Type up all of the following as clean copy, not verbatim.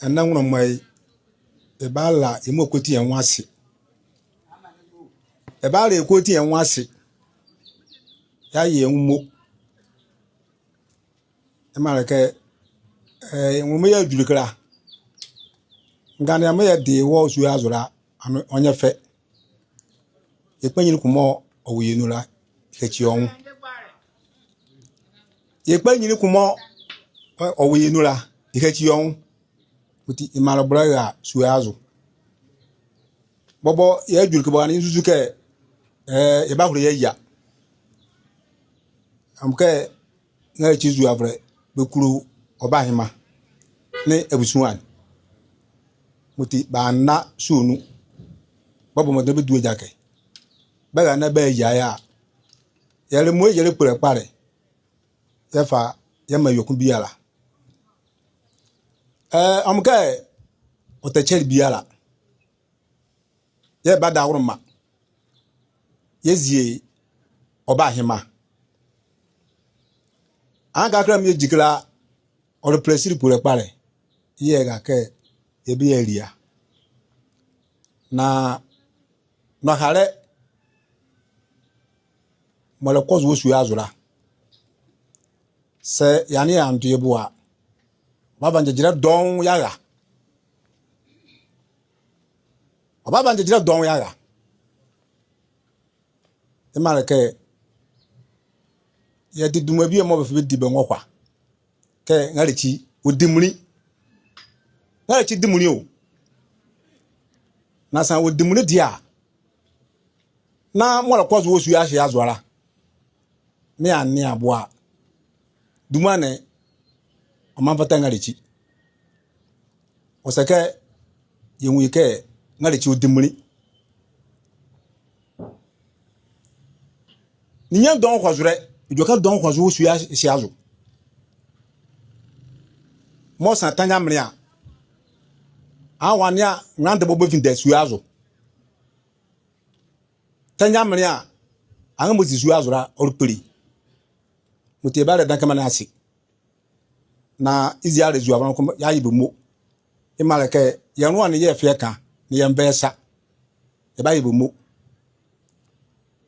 ena ngono mai e bala e mokoti en wase e bala e koti en wase ya ye nmo e mara ke nwo ya jurikra ngane ya me de wo su azura onye fe e panyin kumo owyenu la hechi on e panyin kumo owyenu la hechi on uti imara braga su azu bobo ya jurikra ni zuzu ke e ba huru ya amke na chizu avre bekuru obahima ne ebusuan muti ba na sunu bobo mo de be duo jake ba na ba ya yale mo yele pere pare ya fa ya mayokun biala amke otechel biala ya ba da wurma yezie obahima anga kram ye jikla o replacer pure pare ye ga ke e bi area na no hare mo le kozu su azura se yani antu yebua baba njejira don yaga baba njejira don yaga e mara ke ye di duma bi mo be fi di be nwokwa ke ngarichi odimuri ngarichi dimuri o na san odimuri dia na mo le kozu osu ya hia azwara me ani aboa duma ne o man fata ngarichi o seke yenwu ke ngarichi odimuri niyan don kwazure ijoka don kwazu osu ya hia azu mo san tanya mria awania ngande bobo fin de su azu tanya mria anga mo su azura orpiri mutie bare dan kama na asi na izi are zu avon ko ya yibe mo e mara ke yanu an ye fie ka ne ye mbesa e ba yibe mo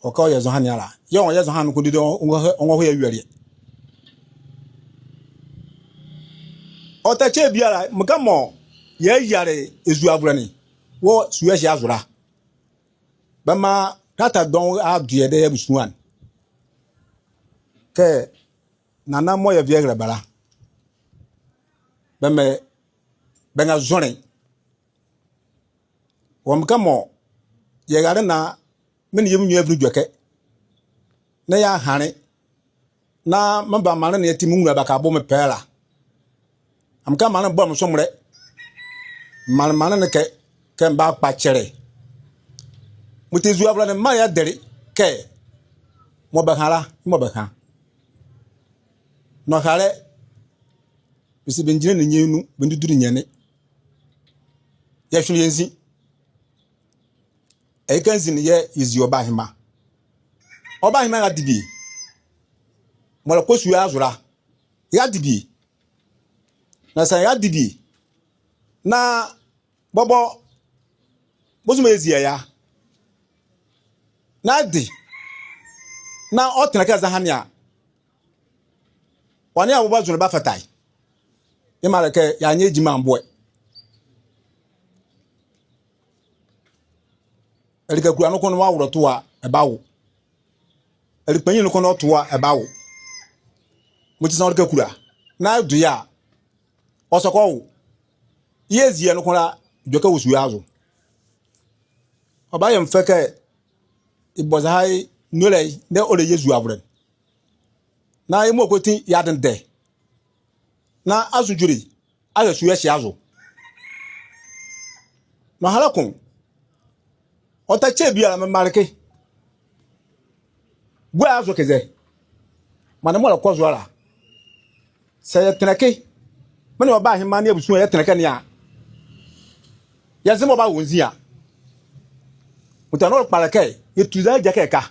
o ka ye zo han yara ye on ye zo han ko di onwo ho ya wiare o ta che biara mkamo ye yare ezu avrani wo su ye azura bama tata don adue de ebusuan ke nana mo ye viegre bala beme benga zone won kamo ye gare na meni yemu nyu dweke na ya hare na mamba mane ne timu nwa baka bo me pela am ka mane bo mo somre mane ne ke mba pa chere mutezu abla ne ma ya dere ke mo ba ha no hare bisi benjire ne nyenu benduduru nyane ya hwene yenzi e kanzi ne ye izi obahima ga dibi mo la kosu ya azura ya dibi na sa ya dibi na bobo bozuma ezi ya na di na otina ka za hania wani aboba zuru ba fatai e mara ke ya anye jima mboe elika kura no kono wa wuro to a e bawo elipanyin no kono to a e bawo muti san elika kura na du ya osoko yezi no kono joka wusu yazo oba yem feke iboza hai nole ne ole yezu avren na imo koti yaden de na azujuri aga suya shi azu no halakun ota chebi ala marke gwa azu keze mana mo la kozo ala se tenake mani oba hima ne ebusu ya tenake ne a ya zemo ba wonzi a mutano parake yetuza jakeka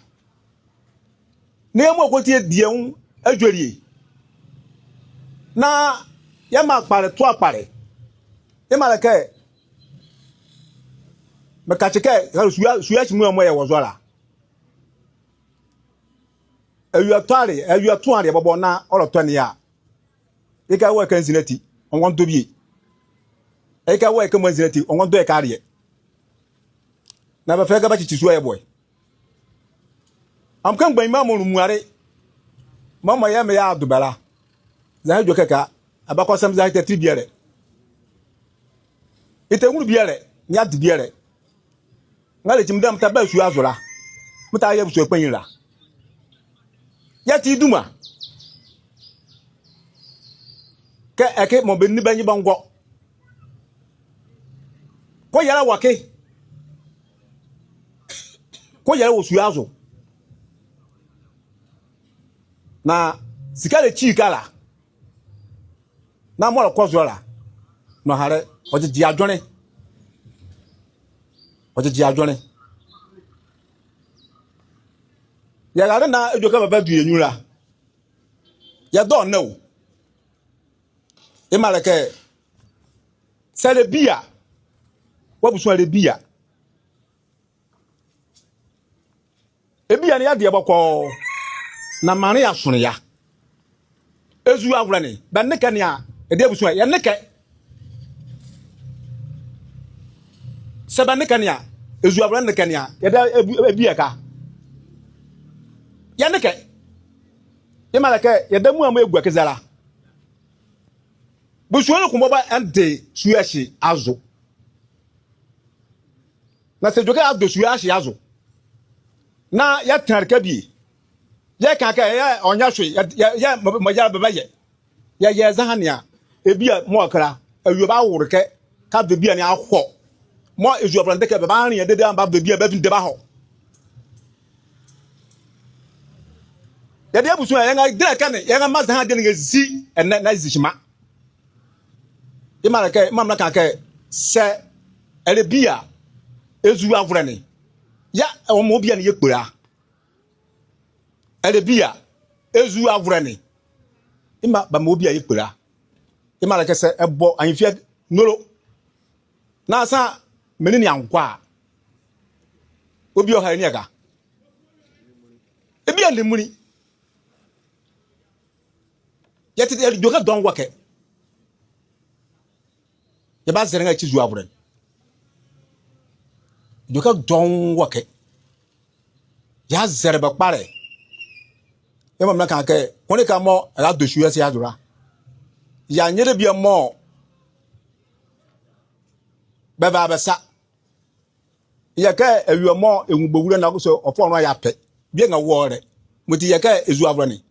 ne mo koti edien adwori na ya ma pare to apare Emaleke me kachike suya chimu mo ye wozola eyu atuare bobo na orotone ya ika wo kan zinati onwon to bi ika wo kan zinati onwon do e kare na ba fe ga ba chichi suya boy am kan gban ma mo muare mama ya me ya adubala za jo keka abakosam za ite tribiere ite nguru biere nya dibiere ngale chimdam ta ba su azura muta ya buso ekpenyira ya ti duma ke eke mo be ni banyi bango ko yara wake ko yara wo su azu na sikale chi kala na mo ko zola no hare ojeji adwone ya gare na ejoka baba du enyura ya don no e maleke sele bia wabuso ale bia e bia ne ya de bokọ na mane ya sone ya ezu awra ne ba ne ka ne a e de abuso ya ne ke seba ne ka ne a ezu awra ne ka ne a ya da bia ka ya ne ke e maleke ya da mu am egwa kezala buso ne kumba ande suyashi azo na se joka ado suyashi azo na ya tarka bi ya kaka ya onya hwe ya majara baba ya zahania ebia mo akra awuba wurke ka de bia ne akọ mo ezu obrande ke baba ran ya dede amba de bia ba fin de ba ho ya de abusu ya nga dire ka ne ya nga mazaha de ne zi na zishima imarake mamna kaka se ele bia ezu avrani ya omo bia ne yekpura ele bia ezu avrani ima ba mo bia yekpura imarake se ebo anfia nolo na sa menini ankwa obi o ha ni aka ebia le muri yati ele joka don wake ya ba zere nga chizu avrani joka don wake ya zere ba pare ya mamna kan ke koni ka mo ala do suya si adura ya nyere bia mo be ba ba sa ya ka ewi mo enwugbowure na so ofo no ya pe bia nga wore muti ya ka ezu avrani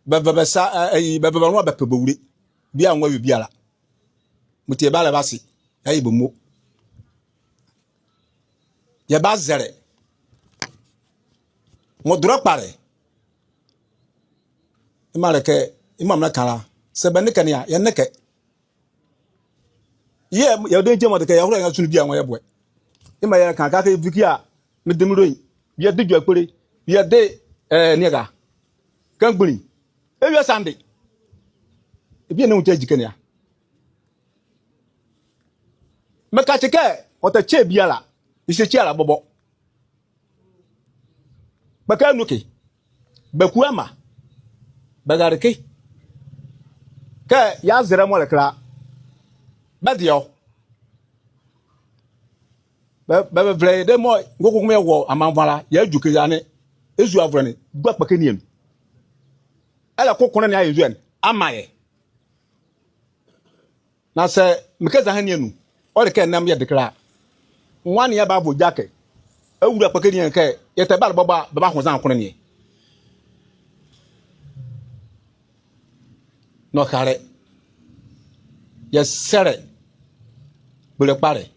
be ba sa be ba no ba pe bowure bia nwa wi biara muti ba la basi ayi bomo ya ba zere modura pare imaleke imamna kala sebe ne kania ya neke ye ya de nje modeke ya hura ya sunu bia nwa ya boy ima ya kan ka ka vikia me demroyin ya de dwapere ya de niega kan gbuni e wi sande e bia ne unta jikania me ka cheke ota che biala ise che ala bobo baka nuke bakuama bagareke ka ya zere mo lekra badio ba vle de mo gogo me wo amanvala ya juke yane ezu avrani gba pakeniem ala kokona ne ayezu en amaye na se mekeza hanienu o le ke nam ya dekra nwani ya ba bo jake awura pakeniem ke yete bal baba ho zan kono ne no kare ya sere bule pare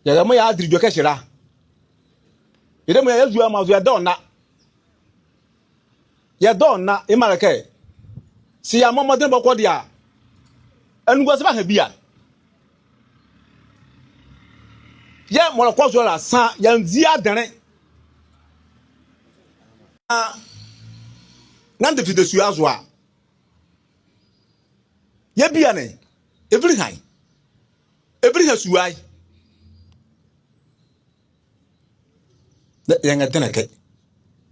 ya mo ya adri jo keshira ide mo ya zu amazu ya donna imarake si ya momo de boko dia enugwa se ba ha bia ya mo ko zo la san ya nzi adere na de fi de su azo a ye bia ne every hasuai yang atena ke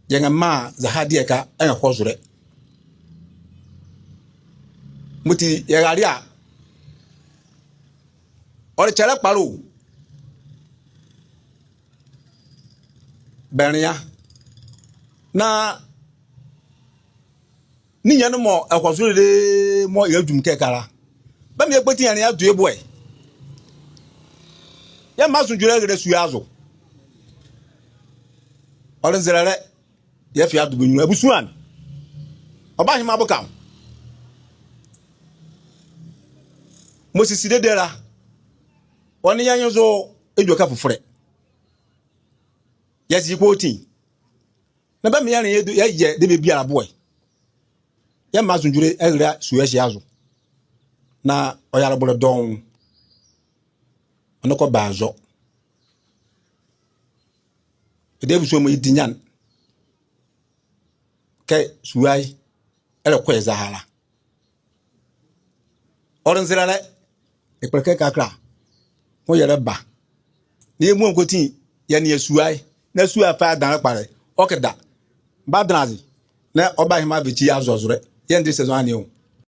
yang ma zahadi ka en hozure muti yagari a ore chere paru benia na ni nyane mo hozure de mo yadum ke kara ba me gbeti yan ya due boy ya ma sunjure gere suyazo ore nzerere ya fi adu benyu abusuan oba hima bokam Mosisi dedera oni yanyo zo ejoka fufure yesi kwoti na ba me yan ya ye de be bia boy ya ma sunjure egre suyashi azo na oyara bolo don onoko bazo ede buso mo idinyan ke suai ele ko ezahara oranzirale epeke kakra mo yere ba ni emu nkoti ya ni suai na suai fa dan pare okeda badrazi na oba hima bichi azozure ye ndi saison ani o